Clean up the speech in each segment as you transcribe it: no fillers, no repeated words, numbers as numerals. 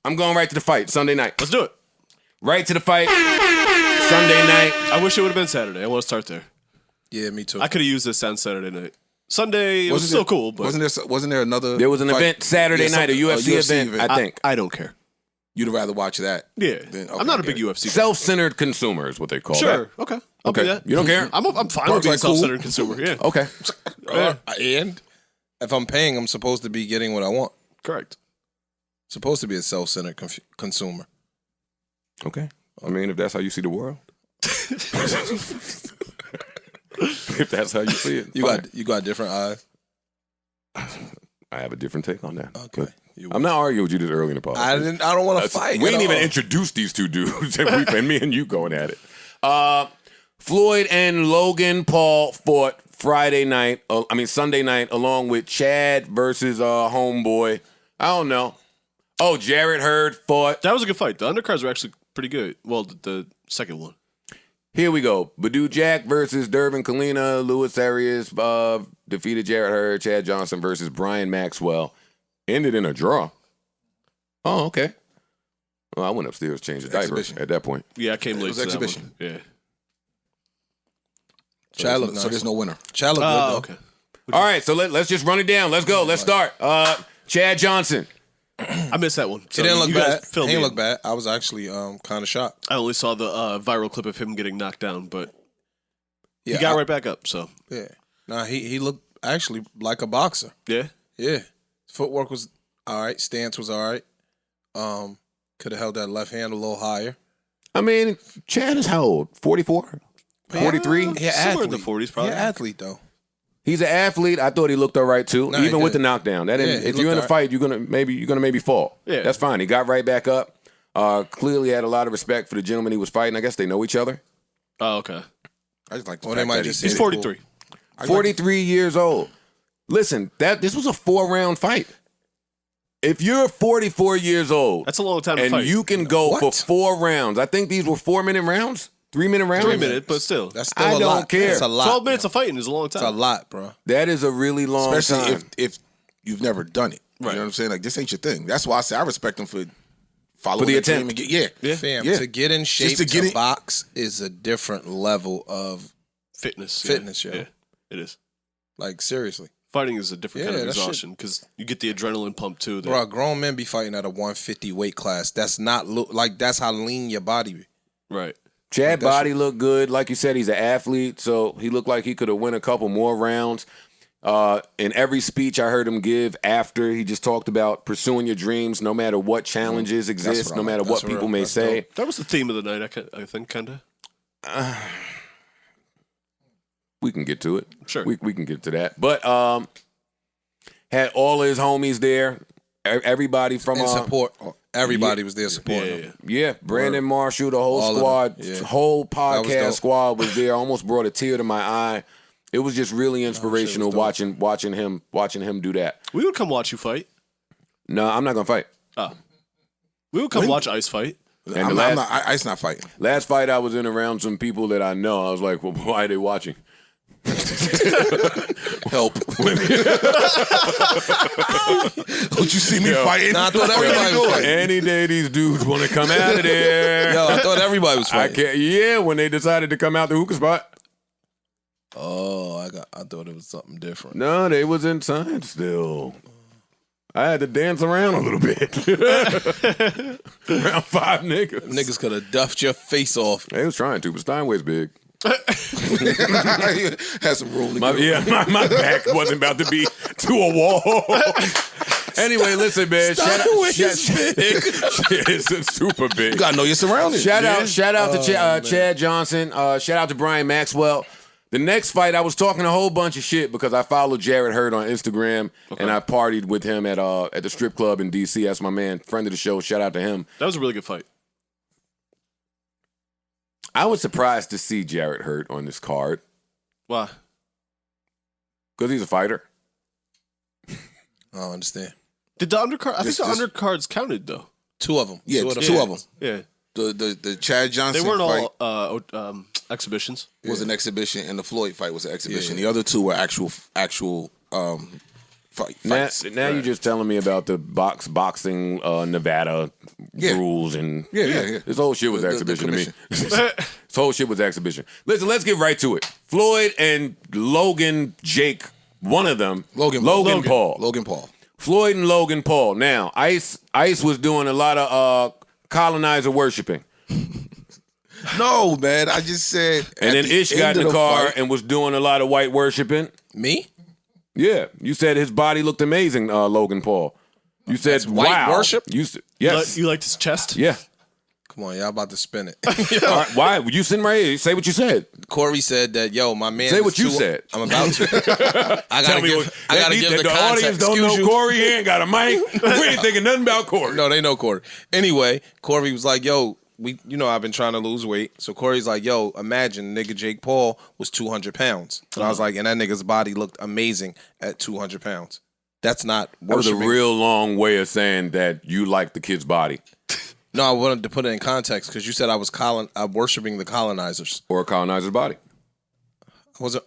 I'm going right to the fight. Sunday night. Let's do it. Right to the fight. Sunday night. I wish it would have been Saturday. I want to start there. Yeah, me too. I could have used this on Saturday night. Sunday, it was still cool, but wasn't there another? There was an event Saturday night, a UFC event, I think. I don't care. You'd rather watch that? Yeah, I'm not a big UFC guy. Self-centered consumer is what they call that. Sure, okay. I'll do that. You don't care? I'm fine with being a self-centered consumer. Yeah. Okay. And if I'm paying, I'm supposed to be getting what I want. Correct. Supposed to be a self-centered consumer. Okay. I mean, if that's how you see the world. If that's how you see it. You got different eyes. I have a different take on that. Okay. I'm not arguing with you this early in the podcast. I don't want to fight. We didn't even introduce these two dudes. And me and you going at it. Floyd and Logan Paul fought Sunday night, along with Chad versus Homeboy. I don't know. Oh, Jarrett Hurd fought. That was a good fight. The undercards were actually pretty good. Well, the second one. Here we go. Badu Jack versus Durbin Kalina. Luis Arias defeated Jarrett Hurd. Chad Johnson versus Brian Maxwell. Ended in a draw. Oh, okay. Well, I went upstairs, changed the diaper at that point. Yeah, I came late. It was exhibition. Yeah. Chad looked nice. So there's no winner. Chad looked good, though. Okay. All right, so let's just run it down. Let's go. Let's start. Chad Johnson. I missed that one. So it didn't look bad. It didn't look bad. I was actually kind of shocked. I only saw the viral clip of him getting knocked down, but he Yeah, got right back up. So Yeah. Nah, he looked actually like a boxer. yeah, Yeah. Footwork was all right. Stance was all right. Could have held that left hand a little higher. I mean, Chad is how old? 44? 43? Yeah, somewhere in the 40s probably. Yeah, athlete though. He's an athlete. I thought he looked all right too, Nah, he even with did. the knockdown. That Yeah, didn't, he if you're in looked a fight, you're gonna maybe fall. Yeah. That's fine. He got right back up. Clearly had a lot of respect for the gentleman he was fighting. I guess they know each other. Oh, okay. I just like the Well, fact they might that just He's say 43. 43 years old. Listen, this was a 4-round fight. If you're 44 years old, That's a long time to and fight. you can go What? for 4 rounds. I think these were 4-minute rounds, 3-minute rounds. 3 minutes, but still. That's still I a don't lot. care. That's a lot. 12 minutes of fighting is a long It's a time. lot, bro. That is a really long Especially time. if you've never done it. You Right. know what I'm saying? Like, this ain't your thing. That's why I say I respect him for following For the dream attempt. and get, Yeah. Fam, to get in shape to get to it- box is a different level of Fitness. Fitness, yeah. yeah. It is. like seriously. Fighting is a different kind of Yeah, that shit- exhaustion because you get the adrenaline pump too. There. Bro, grown men be fighting at a 150 weight class. That's not like that's how lean your body be. Right. Chad that body looked good. Like you said, he's an athlete, so he looked like he could have won a couple more rounds. In every speech I heard him give after, he just talked about pursuing your dreams no matter what challenges exist, what no I matter like. what That's people real. may That's say. dope. That was the theme of the night, I think, kind of. We can get to it. Sure. We can get to that. But had all his homies there. Everybody from And support. Everybody was there supporting him. Yeah, Brandon Marshall, the whole All of squad, them, yeah. whole That was podcast dope. squad was there. Almost brought a tear to my eye. It was just really inspirational dope. watching him do that. We would come watch you fight. No, I'm not gonna fight. We would come watch Ice fight. And I'm the not, I's not fighting. last fight I was in around some people that I know. I was like, well, why are they watching? Help. Don't you see me fighting? Nah, I thought everybody was fighting. Any day these dudes want to come out of there. Yo, I thought everybody was I fighting. can't. Yeah, when they decided to come out the hookah spot. Oh, I thought it was something different. No, they was inside still. I had to dance around a little bit. Around 5 niggas. Niggas could have duffed your face off. They was trying to, but Steinway's big. Had some room to get My back wasn't about to be to a wall. Anyway, listen, man. It's super big. You gotta know your surroundings. Shout out to Chad Johnson. Shout out to Brian Maxwell. The next fight, I was talking a whole bunch of shit because I followed Jarrett Hurd on Instagram and I partied with him at the strip club in DC. That's my man, friend of the show. Shout out to him. That was a really good fight. I was surprised to see Jarrett Hurd on this card Why? because he's a fighter. I don't understand. Did the undercard? I think This- the this- undercards counted though. Two of them. Yeah, Yeah. two of them. Yeah. The Chad Johnson They weren't fight all exhibitions. was an exhibition, and the Floyd fight was an exhibition. The other two were actual fights. Now you're just telling me about the boxing Nevada rules and this whole shit was exhibition to me. This whole shit was exhibition. Listen, let's get right to it. Floyd and Logan Jake, one of them, Logan Paul. Logan Paul. Floyd and Logan Paul. Now, Ice was doing a lot of colonizer worshiping. No, man. I just said. And then Ish got in the car and was doing a lot of white worshiping. Me? Yeah. You said his body looked amazing, Logan Paul. You said, white worship? Yes. You liked his chest? Yeah. Come on, y'all about to spin it. All right, why? You sitting right here. Say what you said. Corey said that, my man. Say what you said. I'm about to. I gotta give the audience context. don't know Excuse you. Corey. He ain't got a mic. We ain't thinking nothing about Corey. No, they know Corey. Anyway, Corey was like, I've been trying to lose weight. So Corey's like, imagine nigga Jake Paul was 200 pounds. And I was like, and that nigga's body looked amazing at 200 pounds. That's not That was a worshiping. real long way of saying that you like the kid's body. No, I wanted to put it in context because you said I was worshiping the colonizers. Or a colonizer's body.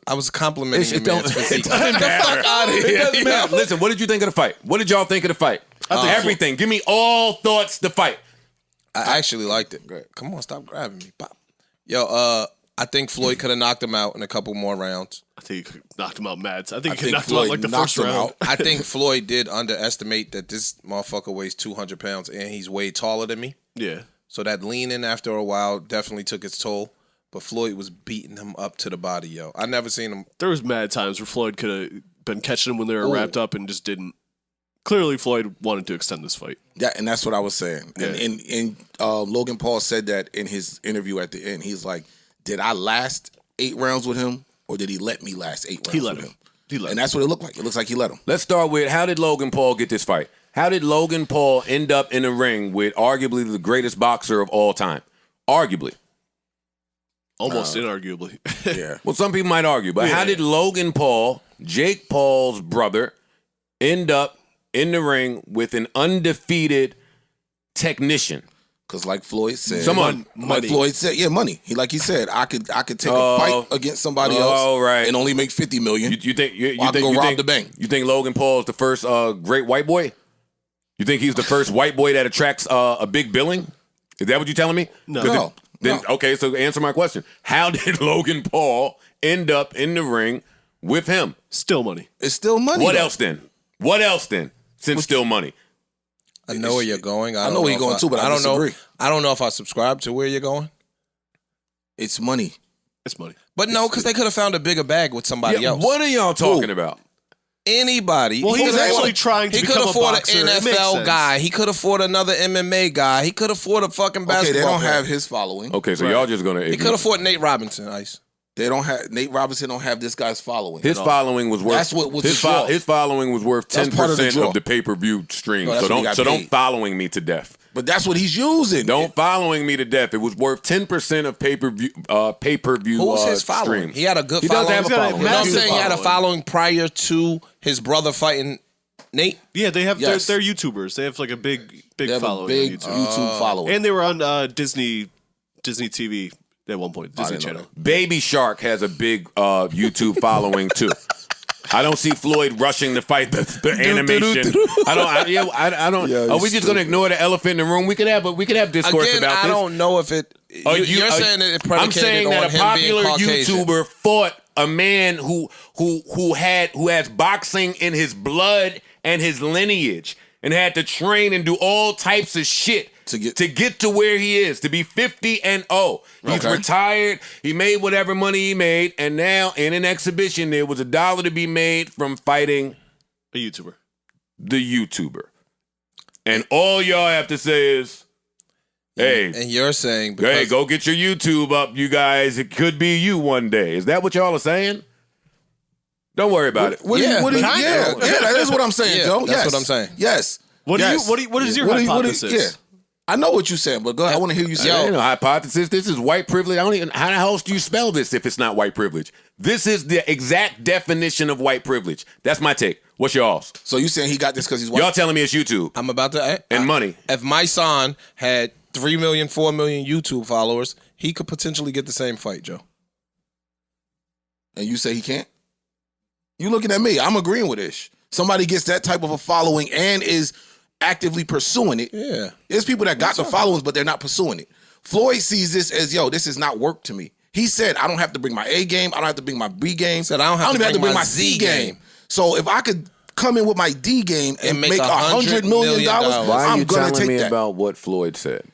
I was complimenting It the man's physique. doesn't matter. Fuck out of here. It doesn't matter. Listen, what did you think of the fight? What did y'all think of the fight? Everything. Give me all thoughts the fight. I actually liked it. Come on, stop grabbing me. Pop. I think Floyd could have knocked him out in a couple more rounds. I think he knocked him out mad. I think he knocked him out like the first round. I think Floyd did underestimate that this motherfucker weighs 200 pounds and he's way taller than me. Yeah. So that leaning after a while definitely took its toll. But Floyd was beating him up to the body, yo. I never seen him. There was mad times where Floyd could have been catching him when they were wrapped up and just didn't. Clearly, Floyd wanted to extend this fight. Yeah, and that's what I was saying. Yeah. And Logan Paul said that in his interview at the end. He's like, did I last 8 rounds with him, or did he let me last 8 rounds He let with him. him? And that's what it looked like. It looks like he let him. Let's start with, how did Logan Paul get this fight? How did Logan Paul end up in a ring with arguably the greatest boxer of all time? Arguably. Almost inarguably. Yeah. Well, some people might argue, but how did Logan Paul, Jake Paul's brother, end up in the ring with an undefeated technician? Because like Floyd said, Someone, like Floyd said, money. Like he said, I could take a fight against somebody else and only make $50 million. You think I can go rob the bank. You think Logan Paul is the first great white boy? You think he's the first white boy that attracts a big billing? Is that what you're telling me? No. Okay, so answer my question. How did Logan Paul end up in the ring with him? Still money. It's still money. What else then? Since still money. I know where you're going. I know where you're going too, but I don't disagree. I don't know if I subscribe to where you're going. It's money. It's money. But no, because they could have found a bigger bag with somebody else. What are y'all talking about? Anybody. Well, he's actually trying to become a boxer. He could afford an NFL guy. He could afford another MMA guy. He could afford a fucking basketball Okay, they don't player. have his following. Okay, so y'all just gonna. He could afford Nate Robinson, Ice. They don't have Nate Robinson. Don't have this guy's following. His following was worth. That's what was his, the draw. his following was worth 10% of the pay-per-view stream. No, that's so what he got don't paid. following me to death. But that's what he's using. Don't following me to death. It was worth 10% of pay-per-view. Who's his following? streams. He had a good He following. does have a following. You know what I'm Massive saying? He had a following. following prior to his brother fighting Nate. Yeah, they have. Yes. They're YouTubers. They have like a big They have following a big on YouTube. YouTube following. And they were on Disney TV at one point. Disney didn't know Channel. Baby Shark has a big YouTube following too. I don't see Floyd rushing to fight the animation. I don't. Yeah, Are we just gonna ignore the elephant in the room? We could have discourse Again, about this. I don't know if it. You're saying that it predicated I'm saying on that a him popular being Caucasian. YouTuber fought a man who has boxing in his blood and his lineage, and had to train and do all types of shit to get to where he is, to be 50-0. He's retired. He made whatever money he made, and now in an exhibition, there was $1 to be made from fighting A YouTuber. the YouTuber. And all y'all have to say is, hey, And you're saying, hey, go get your YouTube up, you guys. It could be you one day. Is that what y'all are saying? Don't worry about it. That is what I'm saying, Yeah, Joe. that's what I'm saying. Yes. What Yes. is your hypothesis? I know what you're saying, but go ahead. I want to hear you say Ain't it. no hypothesis. This is white privilege. I don't even. How the hell do you spell this if it's not white privilege? This is the exact definition of white privilege. That's my take. What's y'all's? So you saying he got this because he's white? Y'all telling me it's YouTube I'm about to and money. If my son had 3 million, 4 million YouTube followers, he could potentially get the same fight, Joe. And you say he can't? You looking at me. I'm agreeing with Ish. Somebody gets that type of a following and is actively pursuing it. Yeah. There's people that got the followings, but they're not pursuing it. Floyd sees this as, yo, this is not work to me. He said, I don't have to bring my A game. I don't have to bring my B game. Said, I don't even have to bring my C game. So if I could come in with my D game and make $100 million, why are you I'm going to telling take me that. about what Floyd said?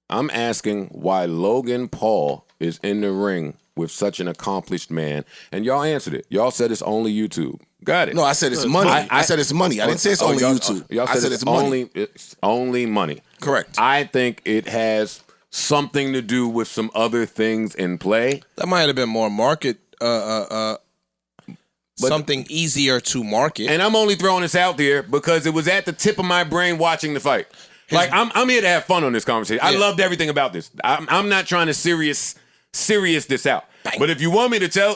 I'm asking why Logan Paul is in the ring with such an accomplished man, and y'all answered it. Y'all said it's only YouTube. Got it. No, I said it's money. I said it's money. I didn't say it's only YouTube. Y'all I said it's money. It's only money. Correct. I think it has something to do with some other things in play. That might have been more market, something easier to market. And I'm only throwing this out there because it was at the tip of my brain watching the fight. Like I'm here to have fun on this conversation. I loved everything about this. I'm not trying to serious this out. But if you want me to tell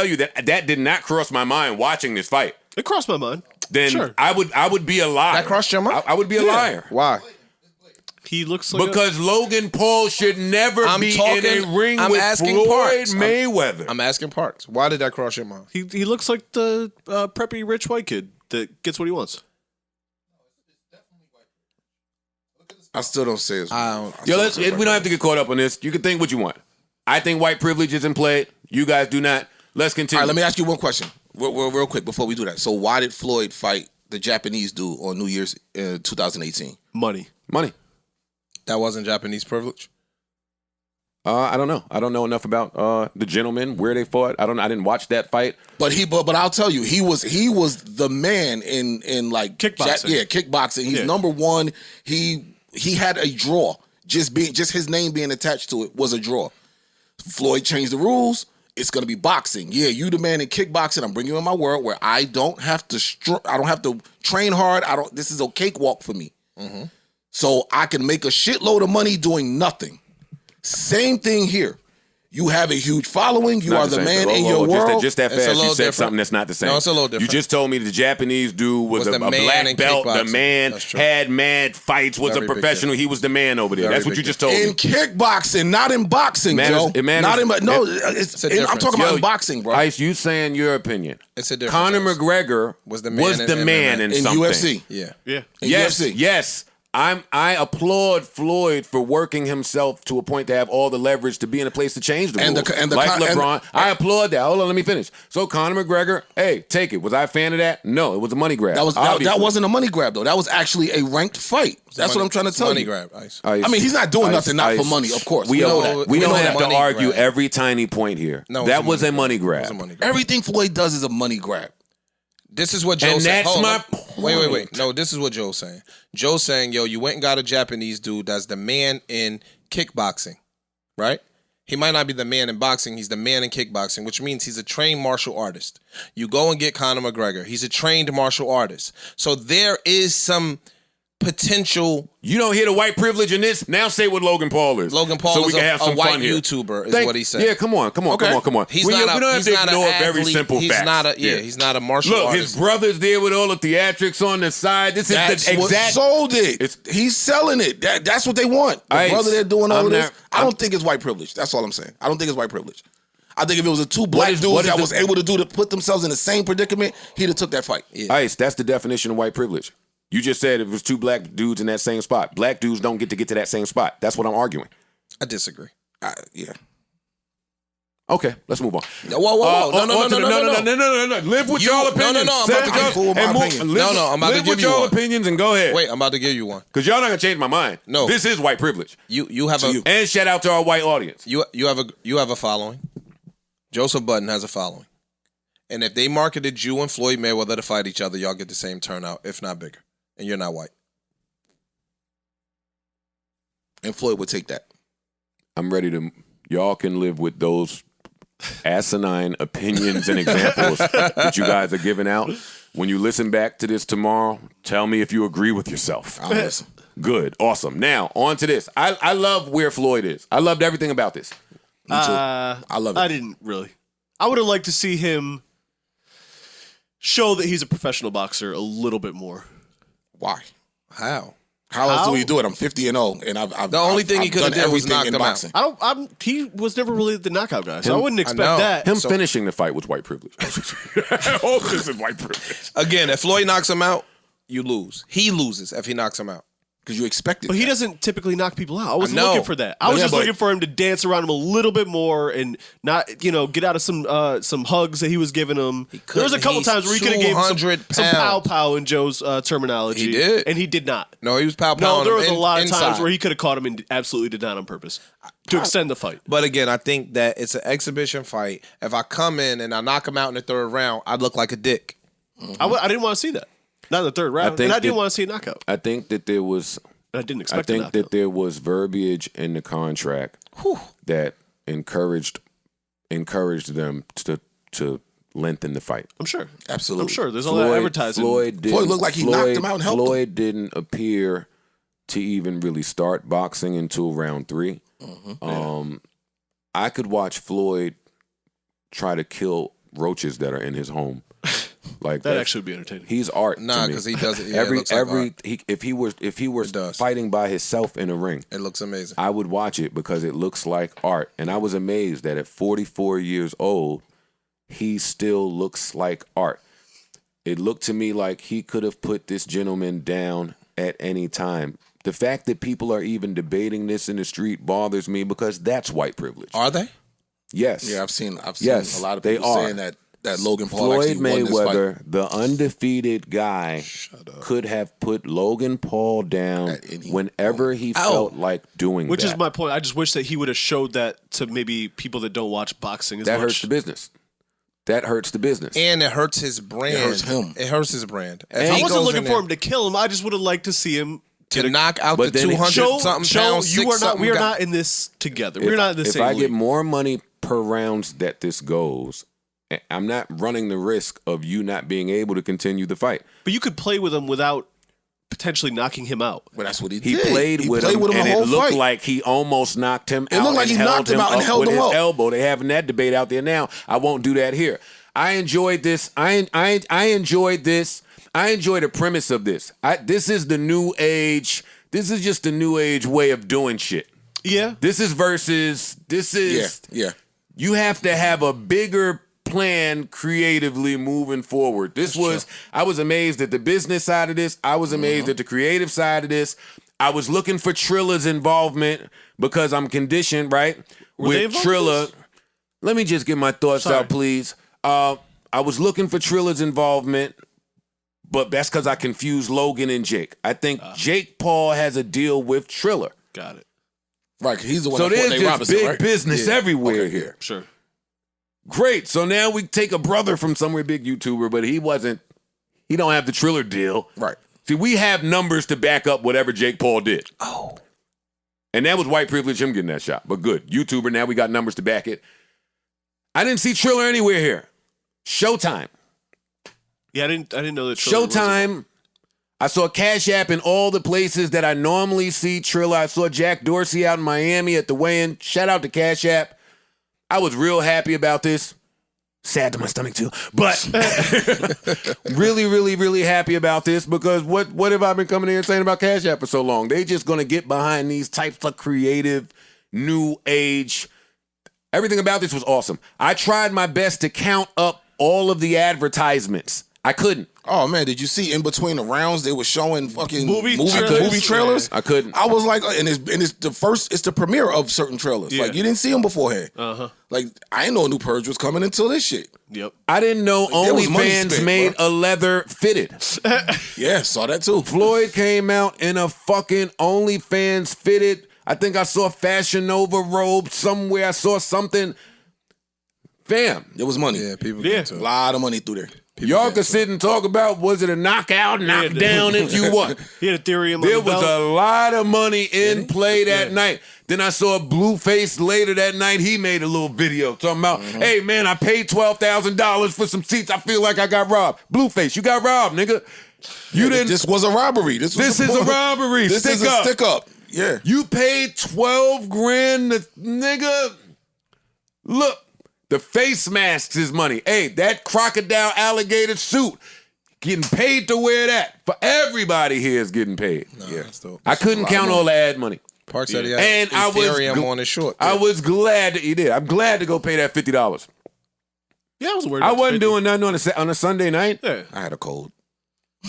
you that did not cross my mind watching this fight, It crossed my mind. then Sure. I would be a liar. That crossed your mind? I would be a liar. Why? He looks like Because Logan Paul should never be in a ring I'm with asking Floyd Parks. Mayweather. I'm asking Parks. Why did that cross your mind? he looks like the preppy rich white kid that gets what he wants. I still don't say it's Yo, we don't have to get caught up on this. You can think what you want. I think white privilege is in play. You guys do not. Let's continue. All right, let me ask you one question real quick before we do that. So why did Floyd fight the Japanese dude on New Year's 2018? Money. That wasn't Japanese privilege? I don't know. I don't know enough about the gentleman, where they fought. I didn't watch that fight. But I'll tell you, he was the man in like Kickboxing. Kickboxing. He's number one. He had a draw. Just his name being attached to it was a draw. Floyd changed the rules. It's gonna be boxing. Yeah, you the man in kickboxing. I'm bringing you in my world where I don't have to train hard. This is a cakewalk for me. Mm-hmm. So I can make a shitload of money doing nothing. Same thing here. You have a huge following. You are the man in your world. Just that It's a fast, you little said different. something that's not the same. No, it's a little different. You just told me the Japanese dude was a the man black in belt. The kickboxing. man That's true. had mad fights, was Very a big professional. He was the man over there. Very That's what big you just told In me. kickboxing, not in boxing, matters- Joe. it matters- Not in, no. a I'm difference. talking about Yo, in boxing, bro. Ice, you saying your opinion. It's a difference. Conor Ice. McGregor Was the man in in in something. UFC. Yeah. Yeah. In Yes, UFC. yes. I applaud Floyd for working himself to a point to have all the leverage to be in a place to change the rules. Like LeBron. I applaud that. Hold on, let me finish. So Conor McGregor, hey, take it. Was I a fan of that? No, it was a money grab. That wasn't a money grab though. That was actually a ranked fight. That's what I'm trying to tell money you. grab, Ice. Ice, I mean, he's not doing Ice, nothing not for Ice. money, of course. We know don't, that. we don't know have that. to argue Money grab. every tiny point here. No, that was a money grab. It was a money grab. Everything Floyd does is a money grab. This is what Joe And said. that's Hold my on. point. Wait. No, this is what Joe's saying. Joe's saying, yo, you went and got a Japanese dude that's the man in kickboxing, right? He might not be the man in boxing. He's the man in kickboxing, which means he's a trained martial artist. You go and get Conor McGregor. He's a trained martial artist. So there is some potential. You don't hear the white privilege in this? Now say what Logan Paul is. Logan Paul so is we can have a some white fun here. YouTuber, is what he said. Yeah, come on. He's we not don't have to ignore very athlete. simple he's facts. Not a, yeah, here. he's not a martial Look, artist. his brother's there with all the theatrics on the side. This is That's the what exact. sold it. It's- He's selling it. That's what they want. The Ice, brother they're doing all I'm of this. not- I don't think it's white privilege. That's all I'm saying. I don't think it's white privilege. I think if it was a two black what dudes is that the- was able to put themselves in the same predicament, he'd have took that fight. Yeah. Ice, that's the definition of white privilege. You just said if it was two black dudes in that same spot. Black dudes don't get to that same spot. That's what I'm arguing. I disagree. Yeah. Okay, let's move on. Whoa. No. Live with y'all opinions. No, I'm about to Say- give- cool with my and move- opinion. live- No, I'm about to live give with you y'all one. opinions and go ahead. Wait, I'm about to give you one. Because y'all not going to change my mind. No. This is white privilege. You have a And shout out to our white audience. you have a following. Joseph Budden has a following. And if they marketed you and Floyd Mayweather to fight each other, y'all get the same turnout, if not bigger. And you're not white. And Floyd would take that. I'm ready to. Y'all can live with those asinine opinions and examples that you guys are giving out. When you listen back to this tomorrow, tell me if you agree with yourself. I'll listen. Good, awesome. Now on to this. I love where Floyd is. I loved everything about this. Me too. I love it. I didn't really. I would have liked to see him show that he's a professional boxer a little bit more. Why? How? How else do you do it? I'm 50-0, and I've The only thing he I've could have done did was everything knock in him out. boxing. He was never really the knockout guy, so I wouldn't know. expect that. Him finishing the fight was white privilege. All this is white privilege. Again, if Floyd knocks him out, you lose. He loses if he knocks him out. Because you expected But he that. doesn't typically knock people out. I wasn't know. looking for that. I was Yeah, just but- looking for him to dance around him a little bit more and not, get out of some hugs that he was giving him. There was a couple He's times where he could have gave him 200 some pow pounds. pow in Joe's terminology. He did. And he did not. No, he was pow No, there was a lot of inside. times where he could have caught him and absolutely did not on purpose to extend the fight. But again, I think that it's an exhibition fight. If I come in and I knock him out in the third round, I'd look like a dick. I didn't want to see that. Not in the third round. think And I didn't that- want to see a knockout. I think that there was. I didn't I expect a think knockout. that there was verbiage in the contract that encouraged them to lengthen the fight. I'm sure. Absolutely. I'm sure. There's a lot of advertising. Floyd looked like he knocked him out and helped him. Floyd didn't appear to even really start boxing until round 3. I could watch Floyd try to kill roaches that are in his home. Like That actually would be entertaining. He's art. Nah, to me. 'cause he does it- yeah, it looks like art. if he were does. fighting by himself in a ring, It looks amazing. I would watch it because it looks like art. And I was amazed that at 44 years old, he still looks like art. It looked to me like he could have put this gentleman down at any time. The fact that people are even debating this in the street bothers me because that's white privilege. Are they? Yes. Yeah, I've seen Yes, a lot of they people are. saying that Logan Paul Floyd actually won this fight. Mayweather, the undefeated guy, could have put Logan Paul down At any whenever he felt like doing Which that. is my point. I just wish that he would have showed that to maybe people that don't watch boxing as That much. hurts the business. That hurts the business. And it hurts his brand. It hurts him. It hurts his brand. If I he wasn't goes looking in for there him to kill him. I just would have liked to see him to knock out But the then it- 200 show something pounds. you are not. We are 6-something not in this together. We're if, not in the if same I league. get more money per rounds that this goes, I'm not running the risk of you not being able to continue the fight. But you could play with him without potentially knocking him out. But that's what he He did. played he with played him, with him and the whole it looked fight. like he almost knocked him out. It looked like he held knocked him out and held with him his up. elbow. They having that debate out there now. I won't do that here. I enjoyed this. I enjoyed this. I enjoy the premise of this. This is the new age. This is just the new age way of doing shit. Yeah. This is versus. This is. Yeah. You have to have a bigger plan creatively moving forward. I was amazed at the business side of this. I was amazed at the creative side of this. I was looking for Trilla's involvement because I'm conditioned, right? Were they With involved in Trilla. this? Let me just get my thoughts Sorry. out, please. I was looking for Trilla's involvement, but that's because I confused Logan and Jake. I think Jake Paul has a deal with Trilla. Got it. Right, 'cause he's the one So that fought there's Nate just Robinson, big right? business Yeah. everywhere Okay, here. Sure. Great. So now we take a brother from somewhere big YouTuber, but he don't have the Triller deal. Right. See, we have numbers to back up whatever Jake Paul did. Oh. And that was white privilege, him getting that shot. But good. YouTuber, now we got numbers to back it. I didn't see Triller anywhere here. Showtime. Yeah, I didn't know that. Triller was Showtime. I saw Cash App in all the places that I normally see Triller. I saw Jack Dorsey out in Miami at the weigh-in. Shout out to Cash App. I was real happy about this. Sad to my stomach too. But really, really, really happy about this because what have I been coming here and saying about Cash App for so long? They just gonna get behind these types of creative, new age. Everything about this was awesome. I tried my best to count up all of the advertisements. I couldn't. Oh man, did you see in between the rounds they were showing fucking Movie movie trailers? trailers? I couldn't. I was like, and it's the premiere of certain trailers. Yeah. Like you didn't see them beforehand. Uh-huh. Like I didn't know a new Purge was coming until this shit. Yep. I didn't know there was money OnlyFans spent, made bro. a leather fitted. Yeah, saw that too. Floyd came out in a fucking OnlyFans fitted. I think I saw a Fashion Nova robe somewhere. I saw something. Fam, There was money. Yeah, people Yeah. get to A it. lot of money through there. y'all could sit and talk about was it a knockout, knockdown if you want. He had Ethereum. There on the was belt. a lot of money in play that night. Then I saw Blueface later that night. He made a little video talking about, hey man, I paid $12,000 for some seats. I feel like I got robbed. Blueface, you got robbed, nigga. You didn't. This was a robbery. This This is a robbery. This Stick is a up. stick up. Yeah. You paid 12 grand, nigga. Look, the face masks is money. Hey, that crocodile alligator suit getting paid to wear that. For everybody here is getting paid. Yeah, that's dope. I couldn't count all the ad money. Park said he had And I was Ethereum on his short. I was glad that he did. I'm glad to go pay that $50. Yeah, I was worried. I wasn't doing nothing on a Sunday night. Yeah. I had a cold.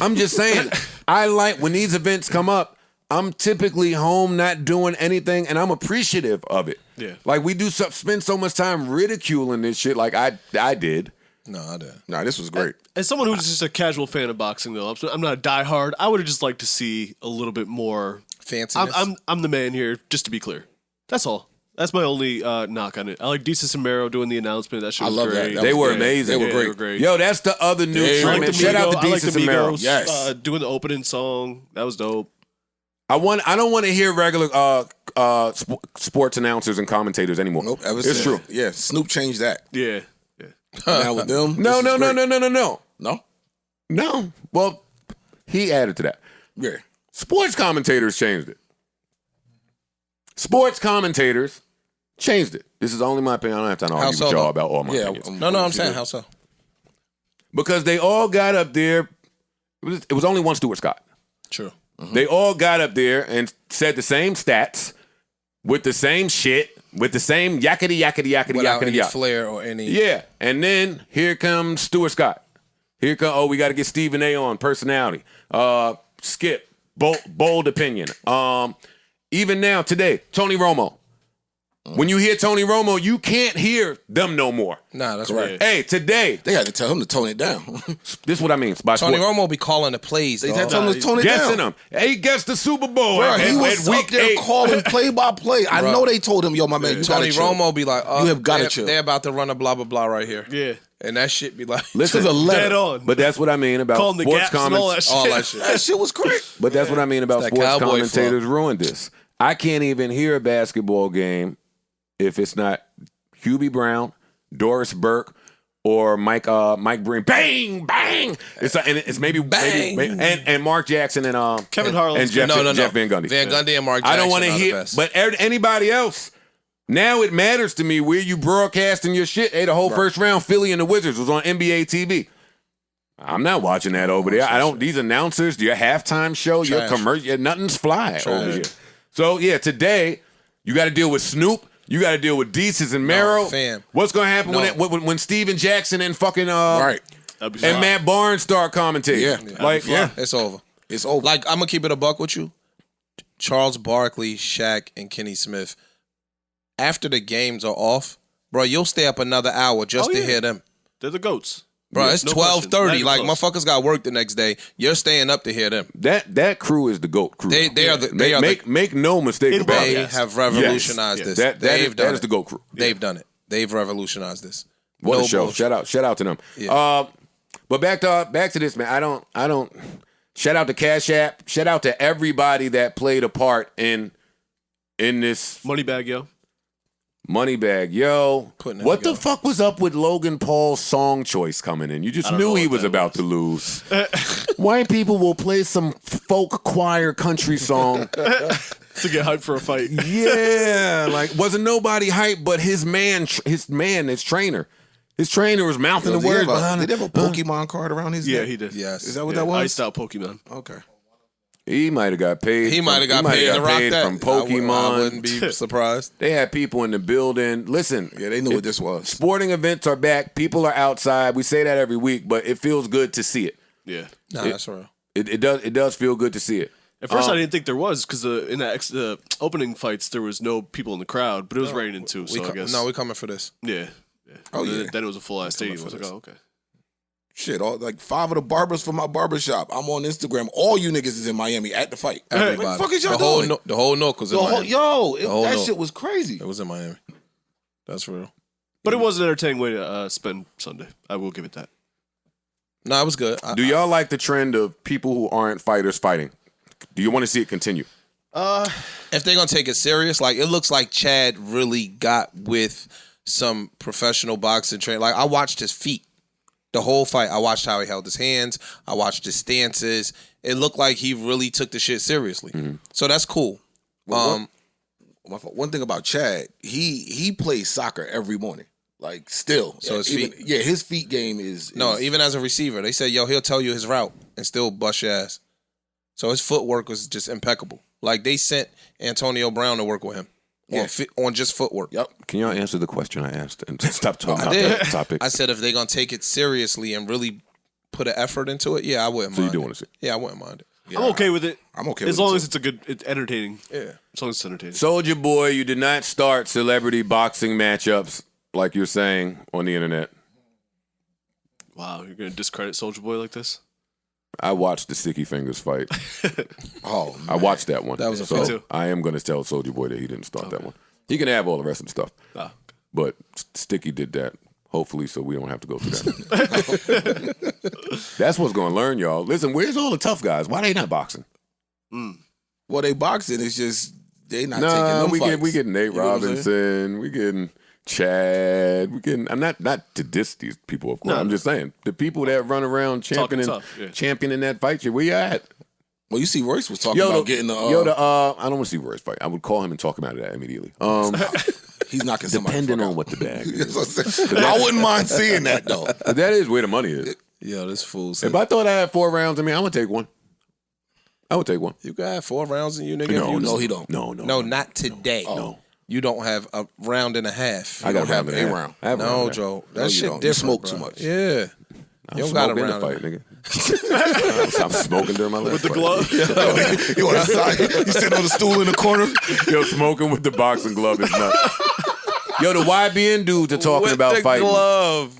I'm just saying, I like when these events come up, I'm typically home not doing anything, and I'm appreciative of it. Yeah. Like, we spend so much time ridiculing this shit like I did. No, I didn't. Nah, this was great. As someone who's just a casual fan of boxing, though, I'm not a diehard. I would have just liked to see a little bit more. Fanciness. I'm the man here, just to be clear. That's all. That's my only knock on it. I like Desus and Mero doing the announcement. That shit was I love that. great. That They was were great. amazing. They were great. Yo, that's the other new I trend. like the Shout out to I like the Desus and Mero. Migos, Yes. doing the opening song. That was dope. I don't want to hear regular sports announcers and commentators anymore. Nope. Ever It's since, true. Yeah, Snoop changed that. Yeah. Now with them. No. this is great. No. No? Well, he added to that. Yeah. Sports commentators changed it. Sports commentators changed it. This is only my opinion. I don't have time to argue so, with y'all though? about all my Yeah. opinions. No, I'm saying how so? Because they all got up there. It was only one Stuart Scott. True. They all got up there and said the same stats with the same shit, with the same yakety Without any yak. flair or any. Yeah. And then here comes Stuart Scott. We got to get Stephen A on personality. Skip, bold opinion. Even now, today, Tony Romo. When you hear Tony Romo, you can't hear them no more. Nah, that's Correct. right. Hey, today, They had to tell him to tone it down. this is what I mean. By Tony sport. Romo be calling the plays. They dog. had to tell him to tone it Guessing down. them. He guessed the Super Bowl Bro, at, he was at up week there 8. calling play by play. I know they told him, yo, my man, you Tony gotta chill. Romo be like, You have gotta they're, chill. They're about to run a blah blah blah right here. Yeah. And that shit be like, Listen, To the letter. Dead on. but that's what I mean about Calling the sports gaps and all that comments. shit. all that shit. That shit was correct. But that's what I mean about It's that sports cowboy commentators ruined this. I can't even hear a basketball game if it's not Hubie Brown, Doris Burke, or Mike Breen. Bang, bang. It's maybe Bang. and Mark Jackson and Kevin Harlan. and Jeff Van Gundy. Van Gundy and Mark Jackson I don't want to are the hear, best. but anybody else. Now it matters to me where you broadcasting your shit. Hey, the whole first round, Philly and the Wizards was on NBA TV. I'm not watching that over there. I don't. These announcers, your halftime show, your Trash. commercial, nothing's fly over Trash. here. So yeah, today you got to deal with Snoop. You got to deal with Desus and Mero. fam. What's gonna happen No. when Steven Jackson and fucking Right. That'd be and fine. Matt Barnes start commentating? Yeah. Like It's over. It's over. Like, I'm gonna keep it a buck with you. Charles Barkley, Shaq, and Kenny Smith. After the games are off, bro, you'll stay up another hour just Oh, to yeah. hear them. They're the GOATs. Bro, Yeah, it's no 12:30. question. Not even Like, close. motherfuckers got work the next day. You're staying up to hear them. that crew is the GOAT crew. They are the they are make no mistake In about they it. have revolutionized Yes. this. That They've done is it. the GOAT crew. They've done it. They've revolutionized this. What No a show! bullshit. Shout out to them. Yeah. But back to this, man. I don't. Shout out to Cash App. Shout out to everybody that played a part in this Moneybag, yo. money bag. Yo, Putting it what the together. fuck was up with Logan Paul's song choice coming in? You just don't know knew he what was that about to lose. White people will play some folk choir country song. To get hyped for a fight. Yeah, like wasn't nobody hyped but his trainer. His trainer was mouthing the words behind Did him. they have a Pokemon card around his Yeah, neck? he did. Yes. Is that what that was? Iced out Pokemon. Okay. He might have got paid. He might have got paid to rock that. from Pokemon. I wouldn't be surprised. They had people in the building. Listen, Yeah, they knew what this was. sporting events are back. People are outside. We say that every week, but it feels good to see it. Yeah. Nah, that's real. It does feel good to see it. At first, I didn't think there was because in the opening fights there was no people in the crowd, but it was raining too. So I guess No, we coming for this. yeah. Oh, yeah. Then it was a full ass stadium. I was like, oh okay. Shit, like 5 of the barbers from my barbershop. I'm on Instagram. All you niggas is in Miami at the fight. Everybody. What the fuck is y'all the whole doing? the whole Nook was in The whole, Miami. that Nook. shit was crazy. It was in Miami. That's real. But it was an entertaining way to spend Sunday. I will give it that. No, it was good. Do y'all like the trend of people who aren't fighters fighting? Do you want to see it continue? If they're gonna take it serious, like it looks like Chad really got with some professional boxing training. Like I watched his feet. The whole fight, I watched how he held his hands. I watched his stances. It looked like he really took the shit seriously. So that's cool. One thing about Chad, he plays soccer every morning. Like still, So his even, feet- his feet game is No, even as a receiver, they said, yo, he'll tell you his route and still bust your ass. So his footwork was just impeccable. Like they sent Antonio Brown to work with him on just footwork. Yep. Can y'all answer the question I asked and stop talking I about did. that topic? I said if they're gonna take it seriously and really put an effort into it, I wouldn't So you mind. do it. want to see? Yeah, I wouldn't mind it. Yeah, I'm okay with it. I'm okay as with long it as it's entertaining. Yeah. As long as it's entertaining. Soldier Boy, you did not start celebrity boxing matchups like you're saying on the internet. Wow, you're gonna discredit Soldier Boy like this? I watched the Sticky Fingers fight. Oh, I watched that one. That was a so Me too. I am going to tell Soldier Boy that he didn't start that one. He can have all the rest of the stuff, Ah, but Sticky did that. Hopefully, so we don't have to go through that. That's what's going to learn, y'all. Listen, where's all the tough guys? Why they not boxing? well, they boxing. It's just they not taking Nah, them fights. we getting Nate You know what I'm saying? Robinson. We getting Chad. We getting. I'm not to diss these people, of course. No, I'm just saying the people that run around championing tough, yeah. championing that fight shit. Where you at? Well, you see, Royce was talking about getting the. I don't want to see Royce fight. I would call him and talk him out of that immediately. he's knocking somebody. Depending the fuck on out. what the bag is. That's what I'm saying. I wouldn't mind seeing that though. But that is where the money is. Yo, this fool said If I thought I had 4 rounds, I would take one. I would take one. you got 4 rounds in you, nigga. No, No, he don't. No, not today. No. You don't have a round and a half. I got don't have a a round. round. I have a No, round and a half. Joe. That No, you shit don't. You different. smoke bro. too much. Yeah. I You don't got a smoked in the round. fight, nigga. I'm smoking during my last with the fight. glove. You on the side? You sitting on the stool in the corner? Yo, smoking with the boxing glove is nuts. Yo, the YBN dudes are talking With about the fighting. glove.